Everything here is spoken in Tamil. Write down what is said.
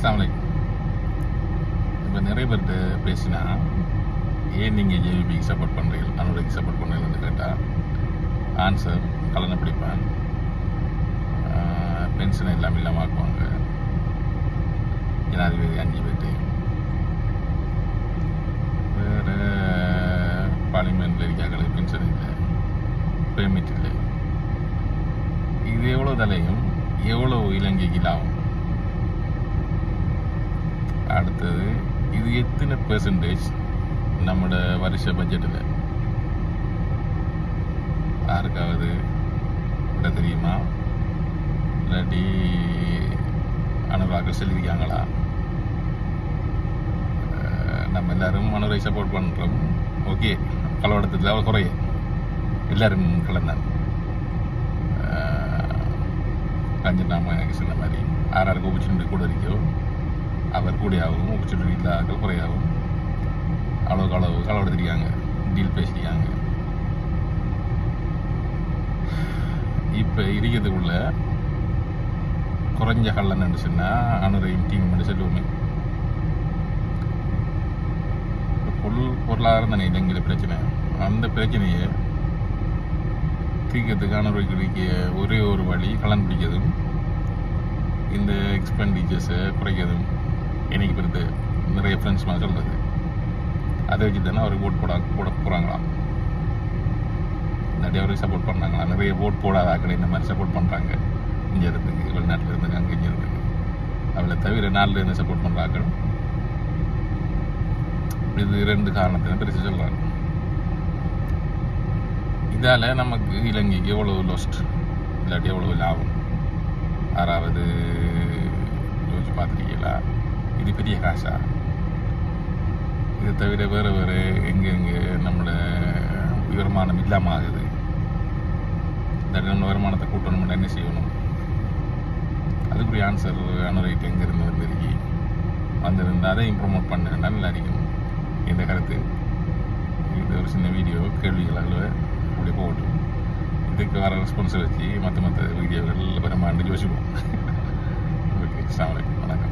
அஸ்ஸலாமு அலைக்கும். இப்போ நிறைய பேர்கிட்ட பேசினா ஏன் நீங்கள் ஜேவிபிக்கு சப்போர்ட் பண்ணுறீங்க, அனுரைக்கு சப்போர்ட் பண்ணுறீங்கன்னு கேட்டால் ஆன்சர் கலனை பிடிப்பேன், பென்ஷனை எல்லாம் இல்லாமல் ஆக்குவாங்க, ஜனாதிபதி 5 பேர்ட்டு, வேறு பார்லிமெண்ட்டில் இருக்காங்களுக்கு பென்ஷன் இல்லை, பெர்மிட் இல்லை. இது எவ்வளோ தலையும் எவ்வளோ இலங்கைக்கு லாபம்? அடுத்தது இது எத்தனை பெர்சன்டேஜ் நம்மளோட வருஷ பட்ஜெட்டில்? யாருக்காவது விட தெரியுமா? இல்லாட்டி அனுராக்கள் சொல்லியிருக்காங்களா? நம்ம எல்லாரும் அனுரை சப்போர்ட் பண்ணுறோம், ஓகே. கலவடத்தில் அவள் குறைய எல்லாரும் கலந்தான். கஞ்சனாமா எனக்கு சொன்ன மாதிரி ஆறாருக்கு ஆப்பர்ச்சுனிட்டி கூட இருக்கோ அவர் கூடியாகவும் ஆப்பர்ச்சுனிட்டி இல்லாத குறையாகவும் அளவுக்கு அளவு களவெடுத்திருக்காங்க, டீல் பேசியிருக்காங்க. இப்போ இருக்கிறதுக்குள்ள குறைஞ்ச கல்லன்னு சொன்னால் அனுரையும் டீம் சொல்லுவோமே. பொருளாதாரம் தானே இலங்கையில் பிரச்சனை. அந்த பிரச்சனையை தீர்க்கிறதுக்கு அனுரைக்கு ஒரே ஒரு வழி கலன் பிடிக்கிறதும் இந்த எக்ஸ்பெண்டிச்சர்ஸை குறைக்கிறதும். எனக்கு பிறகு நிறைய ஃப்ரெண்ட்ஸ் மாதிரி சொல்கிறது அதை வச்சு தானே அவருக்கு போட போகிறாங்களாம், இல்லாட்டி அவருக்கு சப்போர்ட் பண்ணுறாங்களா. நிறைய ஓட் போடாத ஆக்களை இந்த மாதிரி சப்போர்ட் பண்ணுறாங்க. இங்கே இருந்துக்கு வெளிநாட்டில் இருந்துக்கு அங்கே இங்கே இருந்துக்கு அவளை தவிர நாட்டில் இருந்து சப்போர்ட் பண்ணுறாங்க. இது 2 காரணத்தை பிரித்து சொல்கிறாங்க. இதால் நமக்கு இலங்கைக்கு எவ்வளோ லாஸ்ட், இல்லாட்டி எவ்வளோ லாபம்? யாராவது யோசிச்சு பார்த்துருக்கீங்களா? இது பெரிய காசா? இதை தவிர வேறு எங்கெங்கே நம்மளோட வருமானம் இல்லாமல் ஆகுது. இந்த நம்ம வருமானத்தை கூட்டணும்னா என்ன செய்யணும்? அதுக்குரிய ஆன்சர் அனுரைட்டு எங்கேருந்து வந்திருந்தால் அதை ப்ரொமோட் பண்ண நல்லா இருக்கும். இந்த கருத்து இது ஒரு சின்ன வீடியோ, கேள்விகள் அப்படி போகட்டும். இதுக்கு வர ரெஸ்பான்ஸை வச்சு மற்ற வீடியோக்கள் வருமானு யோசிப்போம். ஓகே, அஸ்ஸலாமு அலைக்கும், வணக்கம்.